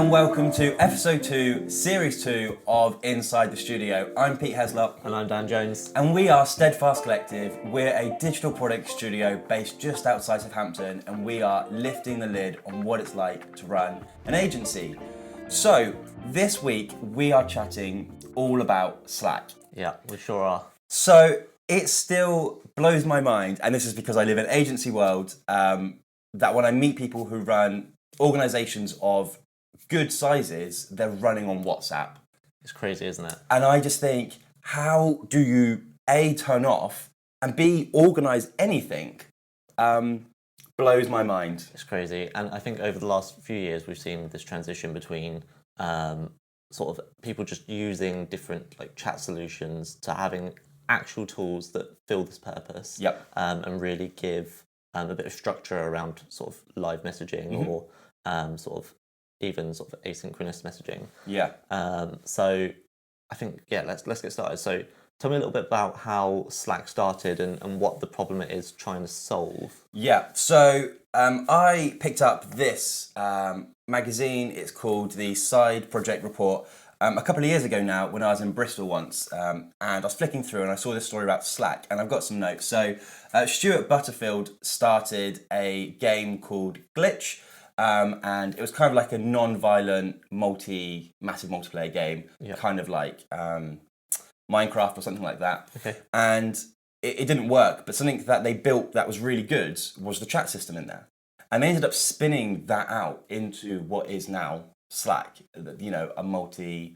and welcome to episode 2, series 2 of Inside the Studio. I'm Pete Heslop. And I'm Dan Jones. And we are Steadfast Collective. We're a digital product studio based just outside Southampton, and we are lifting the lid on what it's like to run an agency. So, this week we are chatting all about Slack. Yeah, we sure are. So, it still blows my mind, and this is because I live in agency world, that when I meet people who run organisations of good sizes, they're running on WhatsApp. It's crazy, isn't it? And I just think, how do you A, turn off, and B, organise anything? Blows my mind. It's crazy. And I think over the last few years, we've seen this transition between sort of people just using different like chat solutions to having actual tools that fill this purpose. Yep. And really give a bit of structure around sort of live messaging or sort of even sort of asynchronous messaging. Yeah. So I think, let's get started. So tell me a little bit about how Slack started and what the problem it is trying to solve. Yeah, so I picked up this magazine. It's called the Side Project Report a couple of years ago now when I was in Bristol once. And I was flicking through and I saw this story about Slack, and I've got some notes. So Stuart Butterfield started a game called Glitch. And it was kind of like a non-violent, massive multiplayer game, kind of like Minecraft or something like that. Okay. And it didn't work, but something that they built that was really good was the chat system in there. And they ended up spinning that out into what is now Slack, a multi,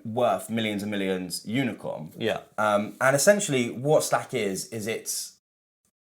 worth millions and millions unicorn. Yeah. And essentially what Slack is it's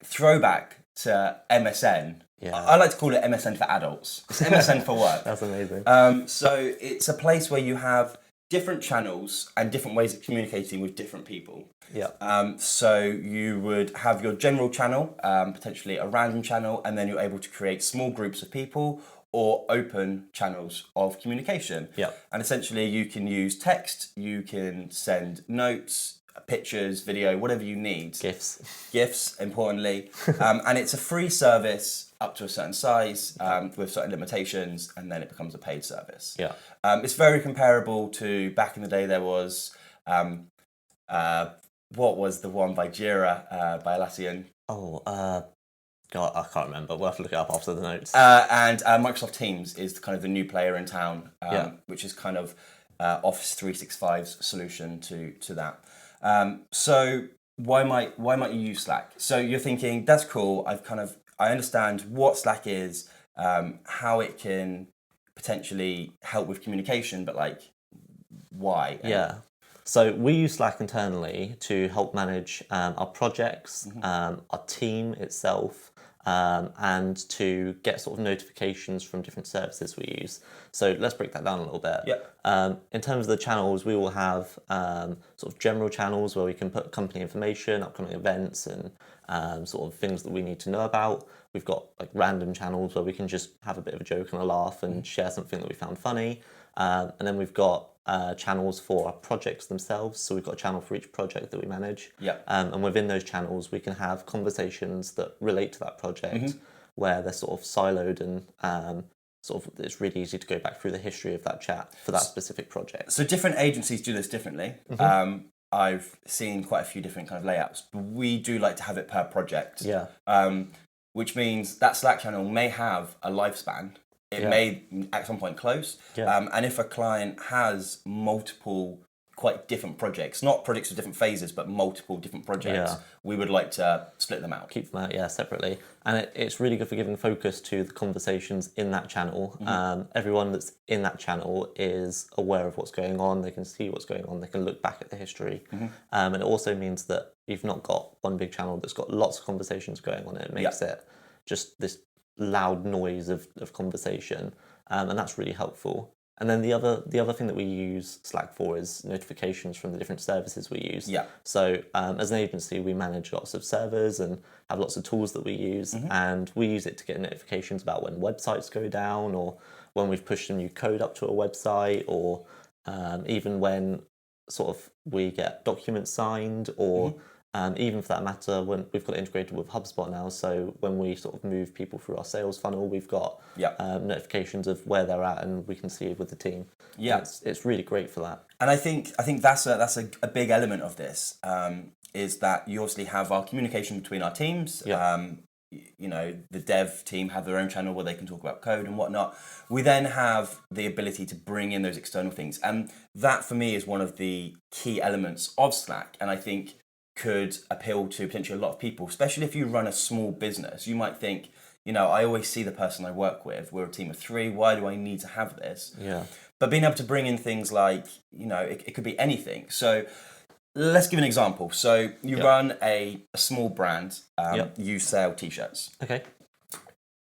throwback to MSN. Yeah. I like to call it MSN for adults. It's MSN for work. That's amazing. So it's a place where you have different channels and different ways of communicating with different people. Yeah. So you would have your general channel, potentially a random channel, and then you're able to create small groups of people or open channels of communication. Yeah. And essentially you can use text, you can send notes, pictures, video, whatever you need. GIFs, importantly. And it's a free service up to a certain size with certain limitations, and then it becomes a paid service. Yeah. It's very comparable to back in the day. There was what was the one by Jira by Atlassian? God, I can't remember. We'll have to look it up after the notes. And Microsoft Teams is kind of the new player in town, which is kind of Office 365's solution to that. So why might you use Slack? So you're thinking, that's cool. I understand what Slack is, how it can potentially help with communication, but like, why? Yeah. So we use Slack internally to help manage our projects, our team itself, and to get sort of notifications from different services we use. So let's break that down a little bit. Yeah. In terms of the channels, we will have sort of general channels where we can put company information, upcoming events, and sort of things that we need to know about. We've got like random channels where we can just have a bit of a joke and a laugh and share something that we found funny. And then we've got channels for our projects themselves. So we've got a channel for each project that we manage. Yeah. And within those channels, we can have conversations that relate to that project where they're sort of siloed and sort of it's really easy to go back through the history of that chat for that specific project. So different agencies do this differently. I've seen quite a few different kind of layouts, but we do like to have it per project. Yeah. Which means that Slack channel may have a lifespan. It may at some point close. Yeah. And if a client has multiple quite different projects, not projects with different phases, but multiple different projects, we would like to split them out. Keep them out, separately. And it's really good for giving focus to the conversations in that channel. Everyone that's in that channel is aware of what's going on. They can see what's going on. They can look back at the history. And it also means that you've not got one big channel that's got lots of conversations going on. It makes it just this loud noise of conversation. And that's really helpful. And then the other thing that we use Slack for is notifications from the different services we use. Yeah. So as an agency, we manage lots of servers and have lots of tools that we use, and we use it to get notifications about when websites go down or when we've pushed some new code up to a website, or even when sort of we get documents signed or Even for that matter, when we've got it integrated with HubSpot now, so when we sort of move people through our sales funnel, we've got notifications of where they're at, and we can see it with the team. Yeah, it's really great for that. And I think that's a big element of this, is that you obviously have our communication between our teams. Yeah. You know, the dev team have their own channel where they can talk about code and whatnot. We then have the ability to bring in those external things. And that for me is one of the key elements of Slack. And I think could appeal to potentially a lot of people, especially if you run a small business. You might think, you know, I always see the person I work with. We're a team of 3. Why do I need to have this? Yeah. But being able to bring in things like, you know, it could be anything. So let's give an example. So you run a small brand, you sell t-shirts. Okay.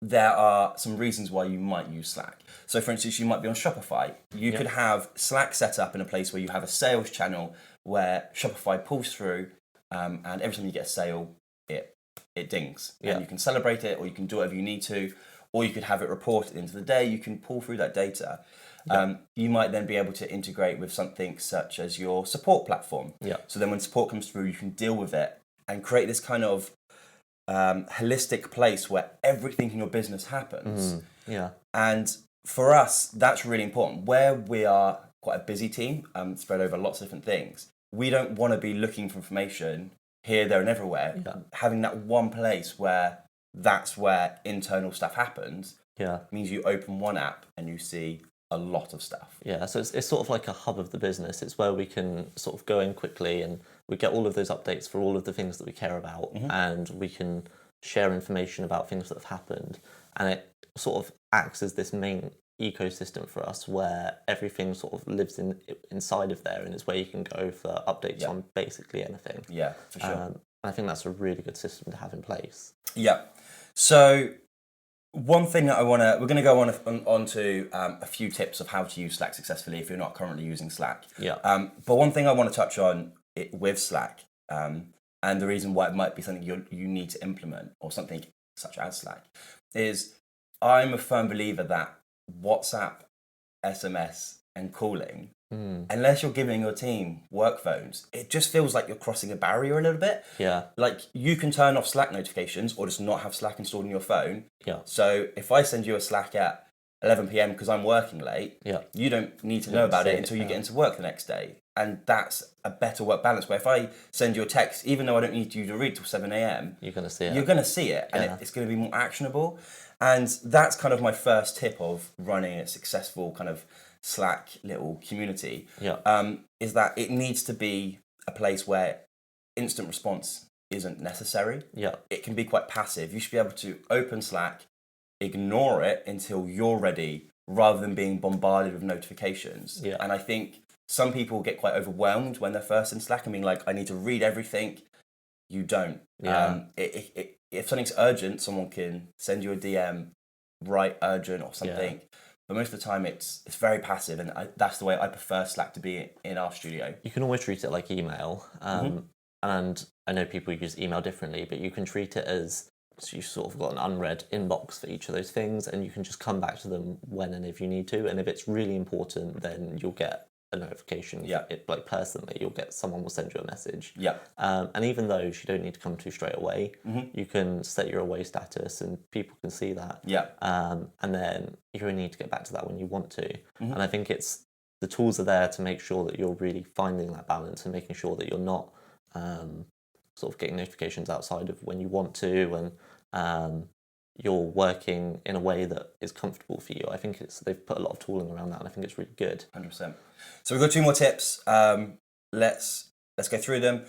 There are some reasons why you might use Slack. So for instance, you might be on Shopify. You could have Slack set up in a place where you have a sales channel where Shopify pulls through, and every time you get a sale, it dings. And you can celebrate it, or you can do whatever you need to, or you could have it reported into the day. You can pull through that data. You might then be able to integrate with something such as your support platform. So then when support comes through, you can deal with it and create this kind of holistic place where everything in your business happens. And for us, that's really important. Where we are quite a busy team, spread over lots of different things, we don't want to be looking for information here, there, and everywhere. Having that one place where that's where internal stuff happens means you open one app and you see a lot of stuff. So it's sort of like a hub of the business. It's where we can sort of go in quickly and we get all of those updates for all of the things that we care about, and we can share information about things that have happened. And it sort of acts as this main ecosystem for us where everything sort of lives inside of there, and it's where you can go for updates on basically anything. Yeah, for sure. And I think that's a really good system to have in place. Yeah. So one thing that we're going to go on to a few tips of how to use Slack successfully if you're not currently using Slack. But one thing I want to touch on with Slack, and the reason why it might be something you need to implement, or something such as Slack, is I'm a firm believer that WhatsApp, SMS, and calling, unless you're giving your team work phones, it just feels like you're crossing a barrier a little bit. Like you can turn off Slack notifications or just not have Slack installed on your phone. So if I send you a Slack at 11 p.m. because I'm working late, you don't need to know about it until you get into work the next day. And that's a better work balance, where if I send you a text, even though I don't need you to read till 7 a.m, you're going to see it. You're going to see it, and it's going to be more actionable. And that's kind of my first tip of running a successful kind of Slack little community, is that it needs to be a place where instant response isn't necessary. It can be quite passive. You should be able to open Slack, ignore it until you're ready, rather than being bombarded with notifications. And I think some people get quite overwhelmed when they're first in Slack and being like, I need to read everything. You don't. If something's urgent, someone can send you a DM, write urgent or something. But most of the time, it's very passive, and that's the way I prefer Slack to be in our studio. You can always treat it like email, and I know people use email differently, but you can treat it as, so you've sort of got an unread inbox for each of those things, and you can just come back to them when and if you need to. And if it's really important, then you'll get a notification. Like personally, someone will send you a message. And even those you don't need to come to straight away, you can set your away status and people can see that. And then you only need to get back to that when you want to. And I think the tools are there to make sure that you're really finding that balance and making sure that you're not sort of getting notifications outside of when you want to, and you're working in a way that is comfortable for you. I think they've put a lot of tooling around that, and I think it's really good. 100%. So we've got 2 more tips. Let's go through them.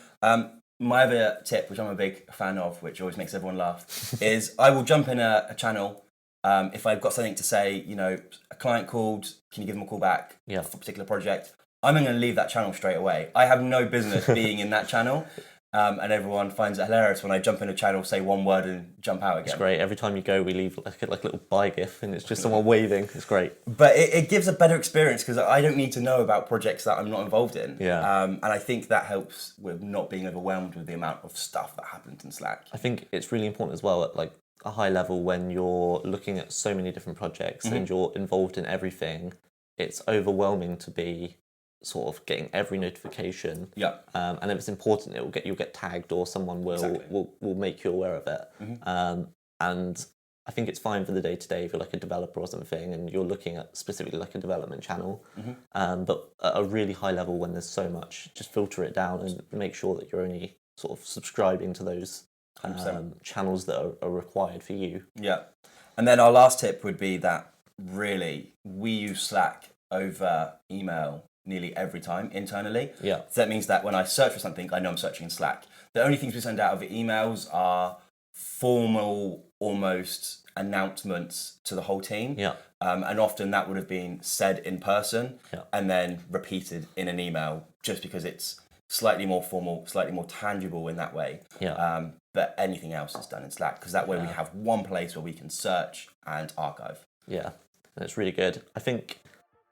My other tip, which I'm a big fan of, which always makes everyone laugh, is I will jump in a channel if I've got something to say. You know, a client called, can you give them a call back for a particular project? I'm going to leave that channel straight away. I have no business being in that channel. And everyone finds it hilarious when I jump in a channel, say one word, and jump out again. It's great. Every time you go, we leave like a little bye gif, and it's just someone waving. It's great. But it gives a better experience because I don't need to know about projects that I'm not involved in. And I think that helps with not being overwhelmed with the amount of stuff that happens in Slack. I think it's really important as well at like a high level when you're looking at so many different projects and you're involved in everything. It's overwhelming to be sort of getting every notification. Yeah. And if it's important, you'll get tagged, or someone will make you aware of it. And I think it's fine for the day-to-day if you're like a developer or something and you're looking at specifically like a development channel. But at a really high level, when there's so much, just filter it down and make sure that you're only sort of subscribing to those channels that are required for you. Yeah. And then our last tip would be that really we use Slack over email nearly every time internally. Yeah. So that means that when I search for something, I know I'm searching in Slack. The only things we send out over emails are formal, almost announcements to the whole team. Yeah. And often that would have been said in person Yeah. and then repeated in an email, just because it's slightly more formal, slightly more tangible in that way. Yeah. But anything else is done in Slack, because that way we have one place where we can search and archive. Yeah, and it's really good. I think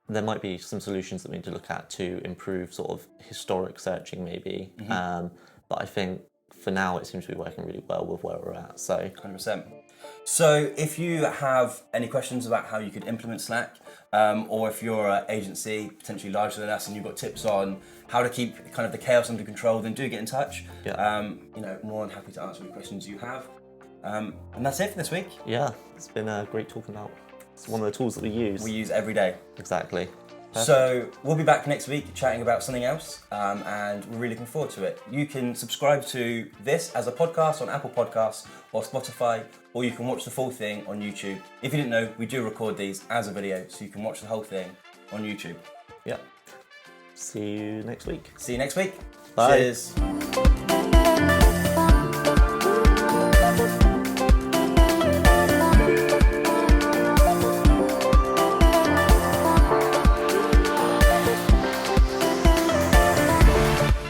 there might be some solutions that we need to look at to improve sort of historic searching maybe. But I think for now it seems to be working really well with where we're at. So 100%. So if you have any questions about how you could implement Slack, or if you're an agency potentially larger than us and you've got tips on how to keep kind of the chaos under control, then do get in touch. Yeah. More than happy to answer any questions you have. And that's it for this week. Yeah, it's been great talking about. It's one of the tools that we use every day. Exactly. So we'll be back next week chatting about something else, and we're really looking forward to it. You can subscribe to this as a podcast on Apple Podcasts or Spotify, or you can watch the full thing on YouTube. If you didn't know, we do record these as a video, so you can watch the whole thing on YouTube. Yeah. See you next week. See you next week. Bye. Cheers.